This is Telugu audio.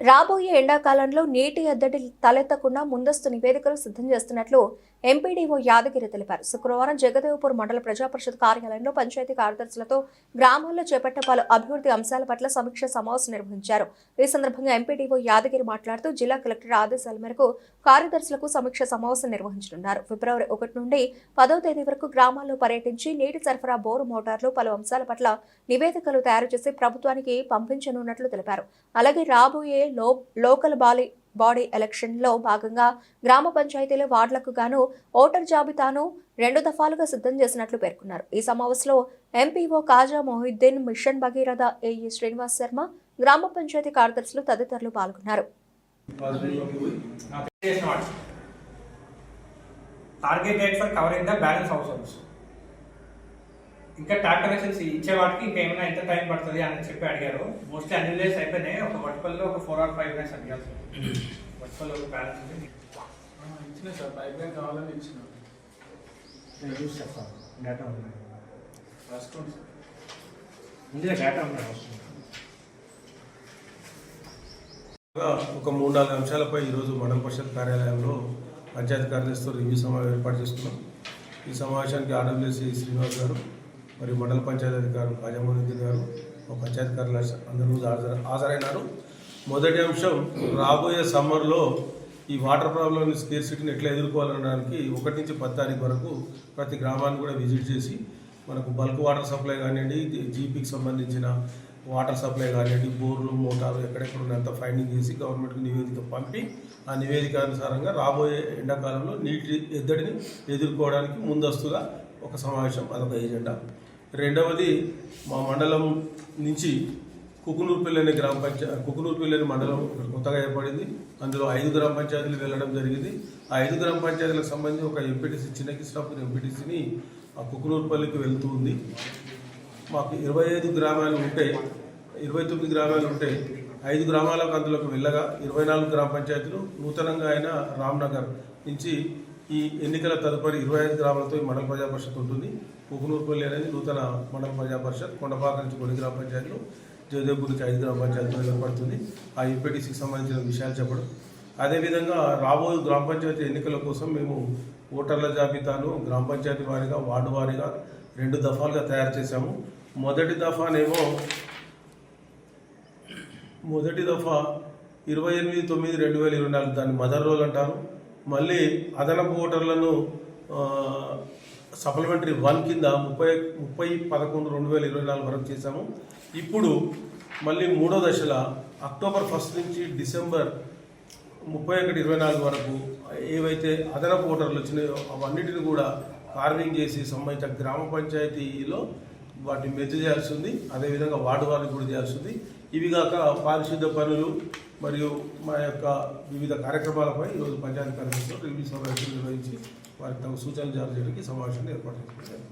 రాబోయే ఎండాకాలంలో నీటి ఎద్దడి తలెత్తకుండా ముందస్తు నివేదికలు సిద్ధం చేస్తున్నట్లు ఎంపీడీఓ యాదగిరి తెలిపారు. శుక్రవారం జగదేవ్పూర్ మండల ప్రజాపరిషత్ కార్యాలయంలో పంచాయతీ కార్యదర్శులతో గ్రామాల్లో చేపట్టే పలు అభివృద్ధి అంశాల పట్ల సమీక్ష సమావేశం నిర్వహించారు. ఈ సందర్భంగా ఎంపీడీఓ యాదగిరి మాట్లాడుతూ జిల్లా కలెక్టర్ ఆదేశాల మేరకు కార్యదర్శులకు సమీక్ష సమావేశం నిర్వహించనున్నారు. ఫిబ్రవరి 1 నుండి 10వ తేదీ వరకు గ్రామాల్లో పర్యటించి నీటి సరఫరా, బోరు మోటార్లు, పలు అంశాల పట్ల నివేదికలు తయారు చేసి ప్రభుత్వానికి పంపించనున్నట్లు తెలిపారు. అలాగే రాబోయే లోకల్ బాడీ ఎలక్షన్లో భాగంగా గ్రామ పంచాయతీల వార్డులకు గాను ఓటర్ జాబితాను 2 దఫాలుగా సిద్ధం చేసినట్లు పేర్కొన్నారు. ఈ సమావేశంలో ఎంపీఓ కాజా మొహిద్దీన్, మిషన్ భగీరథ ఏఈ శ్రీనివాస్ శర్మ, గ్రామ పంచాయతీ కార్యదర్శులు తదితరులు పాల్గొన్నారు. ఇంకా ట్యాప్ కనెక్షన్స్ ఇచ్చే వాటికి ఇంకా ఏమైనా ఎంత టైం పడుతుంది అని చెప్పి అడిగారు. మోస్ట్లీ అన్ని విలేజ్ అయిపోయినాయి. ఒక వర్టికల్లో ఒక 4 or 5 డేస్ అడిగారు. వర్టికల్ ఒక బ్యాలెన్స్ ఇచ్చిన సార్, పైప్ లైన్ కావాలని ఇచ్చిన యూస్ చేస్తాను. డేటా ఉంది, రాసుకోండి సార్. ఇందులో డేటా ఉన్నాయి. ఒక 3-4 అంశాలపై ఈరోజు మండల పరిషత్ కార్యాలయంలో పంచాయతీ కార్యదర్శితో రివ్యూ సమావేశం ఏర్పాటు చేసుకున్నాం. ఈ సమావేశానికి ఆర్డబ్ల్యూసీ శ్రీనివాస్ గారు మరియు మండల పంచాయతీ అధికారులు కాజామోహిద్దీన్ గారు, పంచాయతీ కార్యాలయ అందరూ హాజరైనారు. మొదటి అంశం, రాబోయే సమ్మర్లో ఈ వాటర్ ప్రాబ్లమ్ స్కేర్సిటీని ఎట్లా ఎదుర్కోవాలనడానికి 1 నుంచి 10 తారీఖు వరకు ప్రతి గ్రామాన్ని కూడా విజిట్ చేసి మనకు బల్క్ వాటర్ సప్లై కానివ్వండి, జీపీకి సంబంధించిన వాటర్ సప్లై కానివ్వండి, బోర్లు, మోటార్లు ఎక్కడెక్కడ ఉన్నంత ఫైండింగ్ చేసి గవర్నమెంట్కి నివేదిక పంపి ఆ నివేదిక అనుసారంగా రాబోయే ఎండాకాలంలో నీటి ఎద్దడిని ఎదుర్కోవడానికి ముందస్తుగా ఒక సమావేశం, అదొక ఎజెండా. రెండవది, మా మండలం నుంచి కుకునూర్పల్లి అనే కుకునూర్పల్లి అనే మండలం కొత్తగా ఏర్పడింది. అందులో 5 గ్రామ పంచాయతీలు వెళ్ళడం జరిగింది. ఆ 5 గ్రామ పంచాయతీలకు సంబంధించి ఒక ఎంపీటీసీ, చిన్న కిష్టాపూర్ ఎంపీటీసీని ఆ కుకునూర్పల్లికి వెళ్తూ ఉంది. మాకు 25 గ్రామాలు ఉంటే, 29 గ్రామాలు ఉంటే 5 గ్రామాలకు అందులోకి వెళ్ళగా 24 గ్రామ పంచాయతీలు నూతనంగా అయిన రామ్నగర్ నుంచి ఈ ఎన్నికల తదుపరి 25 గ్రామాలతో ఈ మండల ప్రజా పరిషత్ ఉంటుంది. కుకునూర్పల్లి అనేది నూతన మండల ప్రజా పరిషత్. కొండపాక నుంచి కొన్ని గ్రామ పంచాయతీలు, జయదేవ్పూర్ నుంచి 5 గ్రామ పంచాయతీలు ఏర్పడుతుంది. ఆ ఎంపీటీసీకి సంబంధించిన విషయాలు చెప్పడం. అదేవిధంగా రాబోయే గ్రామ పంచాయతీ ఎన్నికల కోసం మేము ఓటర్ల జాబితాను గ్రామ పంచాయతీ వారీగా, వార్డు వారీగా 2 దఫాలుగా తయారు చేశాము. మొదటి దఫా 28/9/2024, దాన్ని మదర్ రోల్ అంటారు. మళ్ళీ అదనపు ఓటర్లను సప్లిమెంటరీ 1 కింద 30/11/2024 వరకు చేశాము. ఇప్పుడు మళ్ళీ 3వ దశలో అక్టోబర్ 1 నుంచి డిసెంబర్ 31/24 వరకు ఏవైతే అదనపు ఓటర్లు వచ్చినాయో అవన్నిటిని కూడా కార్వింగ్ చేసి సంబంధిత గ్రామ పంచాయతీలో వాటిని మెర్జ్ చేయాల్సి ఉంది. అదేవిధంగా వార్డు వారికి కూడా చేయాల్సి ఉంది. ఇవి కాక పారిశుద్ధ పనులు మరియు మా యొక్క వివిధ కార్యక్రమాలపై ఈరోజు పంచాయతీ కార్యదర్శులు రివ్యూ సమావేశం నిర్వహించి వారికి తమ సూచనలు జారీ చేయడానికి సమావేశాన్ని ఏర్పాటు చేసుకుంటారు.